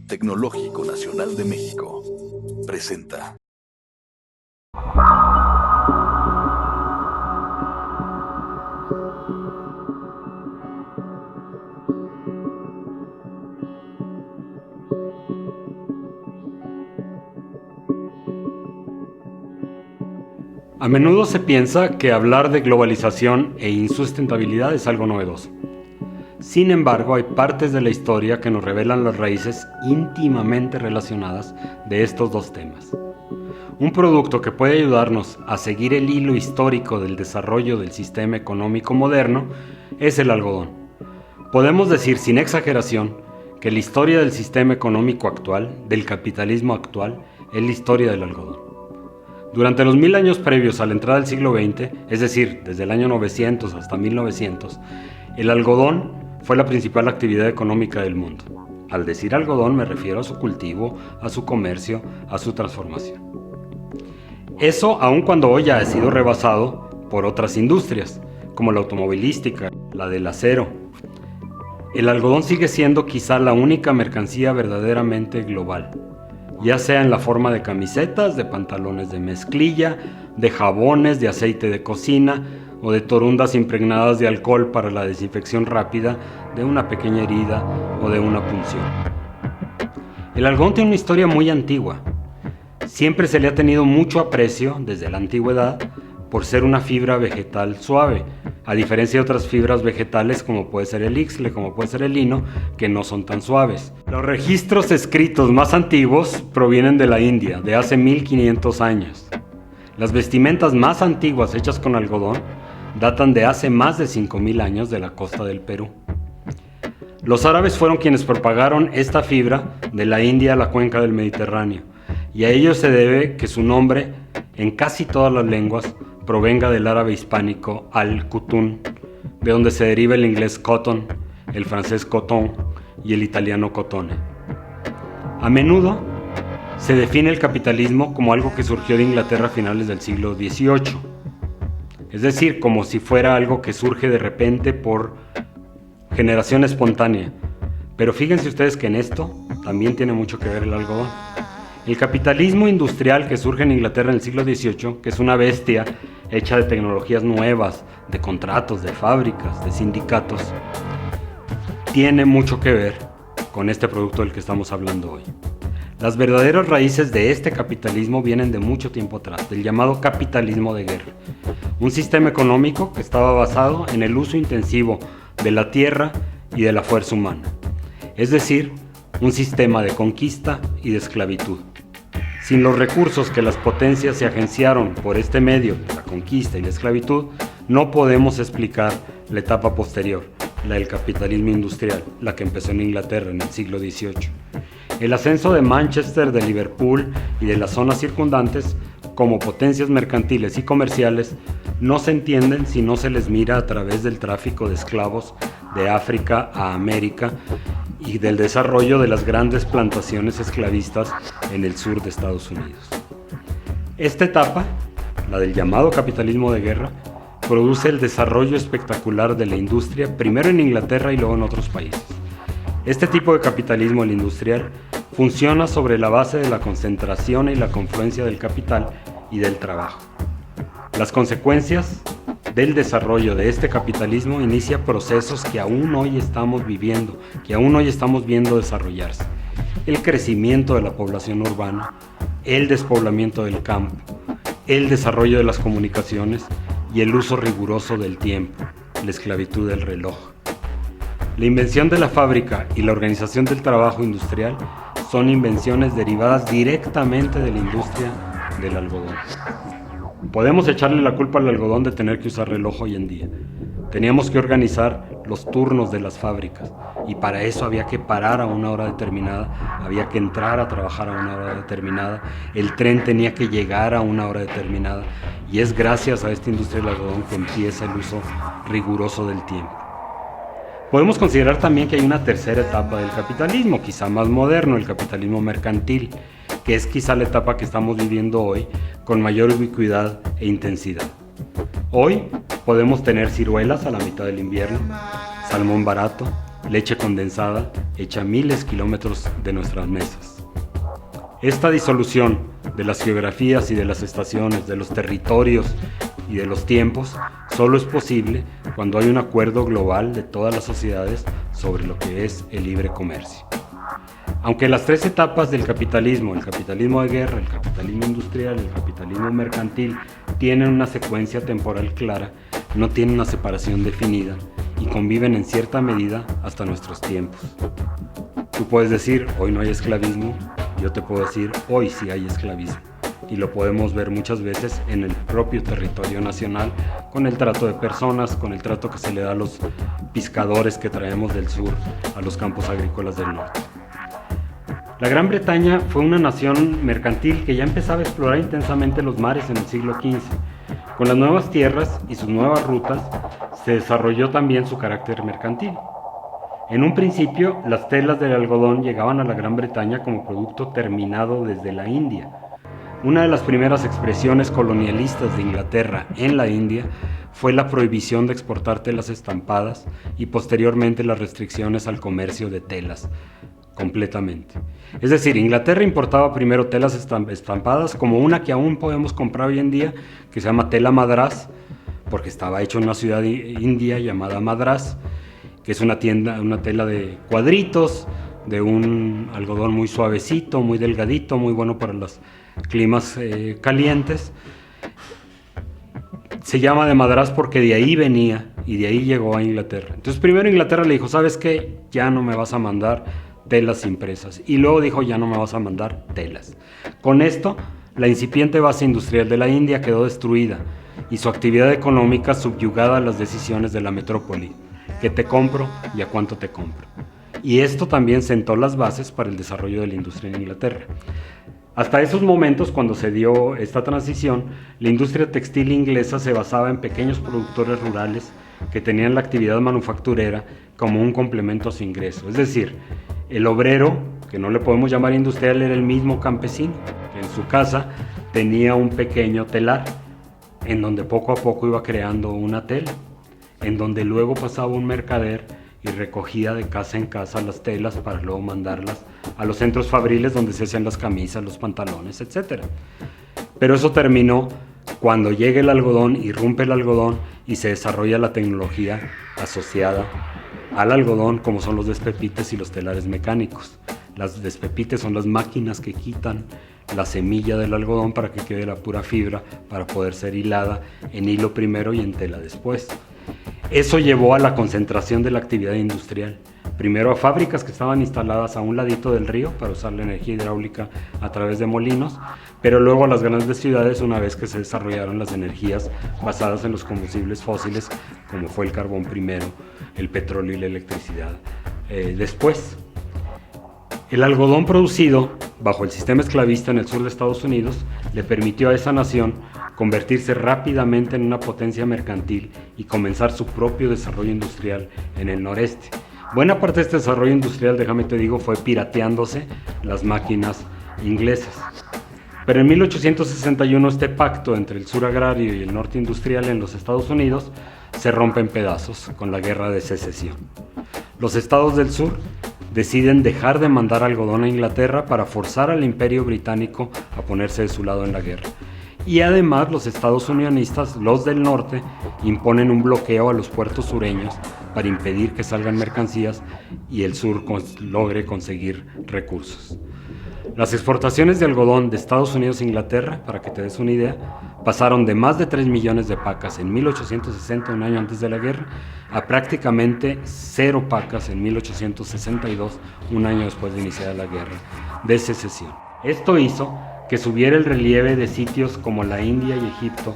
Tecnológico Nacional de México presenta. A menudo se piensa que hablar de globalización e insustentabilidad es algo novedoso. Sin embargo, hay partes de la historia que nos revelan las raíces íntimamente relacionadas de estos dos temas. Un producto que puede ayudarnos a seguir el hilo histórico del desarrollo del sistema económico moderno es el algodón. Podemos decir sin exageración que la historia del sistema económico actual, del capitalismo actual, es la historia del algodón. Durante los 1000 años previos a la entrada del siglo XX, es decir, desde el año 900 hasta 1900, el algodón fue la principal actividad económica del mundo. Al decir algodón me refiero a su cultivo, a su comercio, a su transformación. Eso aun cuando hoy ya ha sido rebasado por otras industrias, como la automovilística, la del acero. El algodón sigue siendo quizá la única mercancía verdaderamente global, ya sea en la forma de camisetas, de pantalones de mezclilla, de jabones, de aceite de cocina o de torundas impregnadas de alcohol para la desinfección rápida de una pequeña herida o de una punción. El algodón tiene una historia muy antigua. Siempre se le ha tenido mucho aprecio desde la antigüedad por ser una fibra vegetal suave, a diferencia de otras fibras vegetales como puede ser el ixtle, como puede ser el lino, que no son tan suaves. Los registros escritos más antiguos provienen de la India, de hace 1500 años. Las vestimentas más antiguas hechas con algodón datan de hace más de 5000 años de la costa del Perú. Los árabes fueron quienes propagaron esta fibra de la India a la cuenca del Mediterráneo, y a ello se debe que su nombre, en casi todas las lenguas, provenga del árabe hispánico al-kutun, de donde se deriva el inglés cotton, el francés coton y el italiano cotone. A menudo se define el capitalismo como algo que surgió de Inglaterra a finales del siglo XVIII, es decir, como si fuera algo que surge de repente por generación espontánea. Pero fíjense ustedes que en esto también tiene mucho que ver el algodón. El capitalismo industrial que surge en Inglaterra en el siglo XVIII, que es una bestia hecha de tecnologías nuevas, de contratos, de fábricas, de sindicatos, tiene mucho que ver con este producto del que estamos hablando hoy. Las verdaderas raíces de este capitalismo vienen de mucho tiempo atrás, del llamado capitalismo de guerra, un sistema económico que estaba basado en el uso intensivo de la tierra y de la fuerza humana, es decir, un sistema de conquista y de esclavitud. Sin los recursos que las potencias se agenciaron por este medio, la conquista y la esclavitud, no podemos explicar la etapa posterior, la del capitalismo industrial, la que empezó en Inglaterra en el siglo XVIII. El ascenso de Manchester, de Liverpool y de las zonas circundantes como potencias mercantiles y comerciales no se entienden si no se les mira a través del tráfico de esclavos de África a América y del desarrollo de las grandes plantaciones esclavistas en el sur de Estados Unidos. Esta etapa, la del llamado capitalismo de guerra, produce el desarrollo espectacular de la industria, primero en Inglaterra y luego en otros países. Este tipo de capitalismo, el industrial, funciona sobre la base de la concentración y la confluencia del capital y del trabajo. Las consecuencias del desarrollo de este capitalismo inicia procesos que aún hoy estamos viviendo, que aún hoy estamos viendo desarrollarse. El crecimiento de la población urbana, el despoblamiento del campo, el desarrollo de las comunicaciones y el uso riguroso del tiempo, la esclavitud del reloj. La invención de la fábrica y la organización del trabajo industrial son invenciones derivadas directamente de la industria del algodón. Podemos echarle la culpa al algodón de tener que usar reloj hoy en día. Teníamos que organizar los turnos de las fábricas y para eso había que parar a una hora determinada, había que entrar a trabajar a una hora determinada, el tren tenía que llegar a una hora determinada y es gracias a esta industria del algodón que empieza el uso riguroso del tiempo. Podemos considerar también que hay una tercera etapa del capitalismo, quizá más moderno, el capitalismo mercantil, que es quizá la etapa que estamos viviendo hoy con mayor ubicuidad e intensidad. Hoy podemos tener ciruelas a la mitad del invierno, salmón barato, leche condensada hecha miles de kilómetros de nuestras mesas. Esta disolución de las geografías y de las estaciones, de los territorios y de los tiempos, solo es posible cuando hay un acuerdo global de todas las sociedades sobre lo que es el libre comercio. Aunque las tres etapas del capitalismo, el capitalismo de guerra, el capitalismo industrial, el capitalismo mercantil, tienen una secuencia temporal clara, no tienen una separación definida y conviven en cierta medida hasta nuestros tiempos. Tú puedes decir, hoy no hay esclavismo, yo te puedo decir, hoy sí hay esclavismo. Y lo podemos ver muchas veces en el propio territorio nacional, con el trato de personas, con el trato que se le da a los pescadores que traemos del sur a los campos agrícolas del norte. La Gran Bretaña fue una nación mercantil que ya empezaba a explorar intensamente los mares en el siglo XV. Con las nuevas tierras y sus nuevas rutas, se desarrolló también su carácter mercantil. En un principio, las telas del algodón llegaban a la Gran Bretaña como producto terminado desde la India. Una de las primeras expresiones colonialistas de Inglaterra en la India fue la prohibición de exportar telas estampadas y posteriormente las restricciones al comercio de telas completamente. Es decir, Inglaterra importaba primero telas estampadas, como una que aún podemos comprar hoy en día, que se llama tela Madrás, porque estaba hecho en una ciudad india llamada Madrás, que es una tela de cuadritos, de un algodón muy suavecito, muy delgadito, muy bueno para los climas calientes. Se llama de Madrás porque de ahí venía y de ahí llegó a Inglaterra. Entonces primero Inglaterra le dijo, ¿sabes qué? Ya no me vas a mandar telas impresas. Y luego dijo, ya no me vas a mandar telas. Con esto, la incipiente base industrial de la India quedó destruida y su actividad económica subyugada a las decisiones de la metrópoli. ¿Qué te compro y a cuánto te compro? Y esto también sentó las bases para el desarrollo de la industria en Inglaterra. Hasta esos momentos, cuando se dio esta transición, la industria textil inglesa se basaba en pequeños productores rurales que tenían la actividad manufacturera como un complemento a su ingreso. Es decir, el obrero, que no le podemos llamar industrial, era el mismo campesino, que en su casa tenía un pequeño telar, en donde poco a poco iba creando una tela, en donde luego pasaba un mercader y recogía de casa en casa las telas para luego mandarlas a los centros fabriles donde se hacían las camisas, los pantalones, etc. Pero eso terminó cuando llega el algodón, irrumpe el algodón y se desarrolla la tecnología asociada al algodón, como son los despepites y los telares mecánicos. Las despepites son las máquinas que quitan la semilla del algodón para que quede la pura fibra para poder ser hilada en hilo primero y en tela después. Eso llevó a la concentración de la actividad industrial. Primero a fábricas que estaban instaladas a un ladito del río para usar la energía hidráulica a través de molinos, pero luego a las grandes ciudades una vez que se desarrollaron las energías basadas en los combustibles fósiles, como fue el carbón primero, el petróleo y la electricidad después. El algodón producido bajo el sistema esclavista en el sur de Estados Unidos le permitió a esa nación convertirse rápidamente en una potencia mercantil y comenzar su propio desarrollo industrial en el noreste. Buena parte de este desarrollo industrial, déjame te digo, fue pirateándose las máquinas inglesas. Pero en 1861 este pacto entre el sur agrario y el norte industrial en los Estados Unidos se rompe en pedazos con la Guerra de Secesión. Los estados del sur deciden dejar de mandar algodón a Inglaterra para forzar al Imperio Británico a ponerse de su lado en la guerra. Y además los estados unionistas, los del norte, imponen un bloqueo a los puertos sureños para impedir que salgan mercancías y el sur logre conseguir recursos. Las exportaciones de algodón de Estados Unidos a Inglaterra, para que te des una idea, pasaron de más de 3 millones de pacas en 1860, un año antes de la guerra, a prácticamente 0 pacas en 1862, un año después de iniciar la guerra de secesión. Esto hizo que subiera el relieve de sitios como la India y Egipto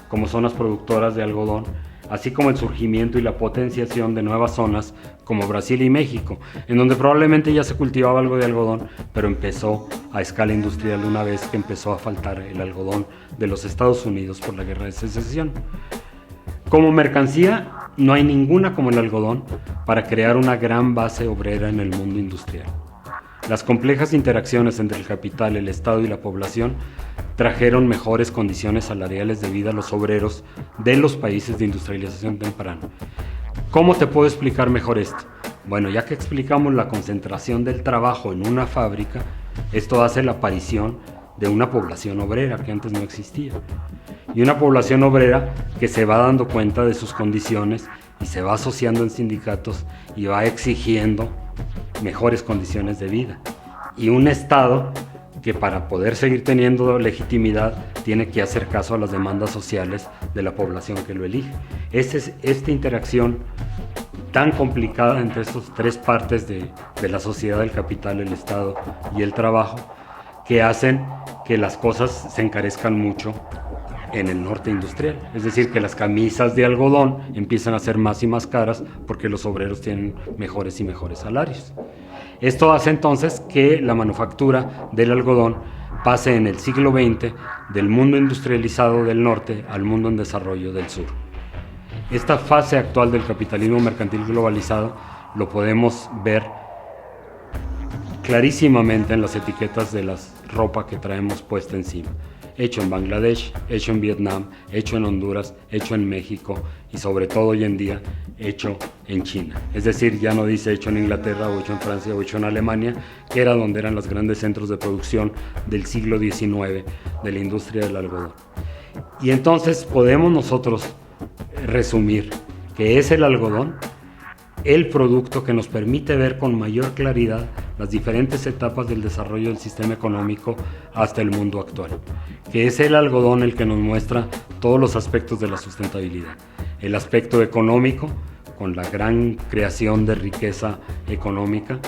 como zonas productoras de algodón, así como el surgimiento y la potenciación de nuevas zonas como Brasil y México, en donde probablemente ya se cultivaba algo de algodón, pero empezó a escala industrial una vez que empezó a faltar el algodón de los Estados Unidos por la Guerra de Secesión. Como mercancía, no hay ninguna como el algodón para crear una gran base obrera en el mundo industrial. Las complejas interacciones entre el capital, el Estado y la población trajeron mejores condiciones salariales de vida a los obreros de los países de industrialización temprana. ¿Cómo te puedo explicar mejor esto? Bueno, ya que explicamos la concentración del trabajo en una fábrica, esto hace la aparición de una población obrera que antes no existía. Y una población obrera que se va dando cuenta de sus condiciones y se va asociando en sindicatos y va exigiendo mejores condiciones de vida. Y un Estado que para poder seguir teniendo legitimidad tiene que hacer caso a las demandas sociales de la población que lo elige. Esta interacción tan complicada entre estas tres partes de la sociedad, el capital, el Estado y el trabajo, que hacen que las cosas se encarezcan mucho en el norte industrial. Es decir, que las camisas de algodón empiezan a ser más y más caras porque los obreros tienen mejores y mejores salarios. Esto hace entonces que la manufactura del algodón pase en el siglo XX del mundo industrializado del norte al mundo en desarrollo del sur. Esta fase actual del capitalismo mercantil globalizado lo podemos ver clarísimamente en las etiquetas de la ropa que traemos puesta encima. Hecho en Bangladesh, hecho en Vietnam, hecho en Honduras, hecho en México y sobre todo hoy en día hecho en China. Es decir, ya no dice hecho en Inglaterra o hecho en Francia o hecho en Alemania, que era donde eran los grandes centros de producción del siglo XIX de la industria del algodón. Y entonces podemos nosotros resumir que es el algodón el producto que nos permite ver con mayor claridad las diferentes etapas del desarrollo del sistema económico hasta el mundo actual, que es el algodón el que nos muestra todos los aspectos de la sustentabilidad. El aspecto económico, con la gran creación de riqueza económica,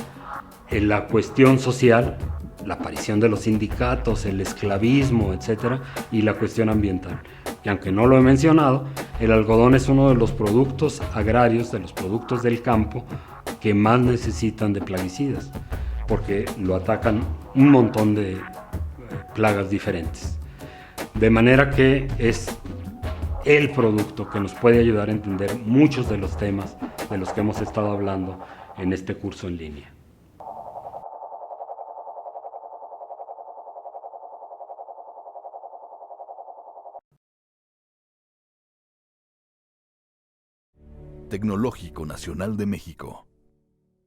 en la cuestión social, la aparición de los sindicatos, el esclavismo, etc., y la cuestión ambiental. Y aunque no lo he mencionado, el algodón es uno de los productos agrarios, de los productos del campo, que más necesitan de plaguicidas, porque lo atacan un montón de plagas diferentes. De manera que es el producto que nos puede ayudar a entender muchos de los temas de los que hemos estado hablando en este curso en línea. Tecnológico Nacional de México.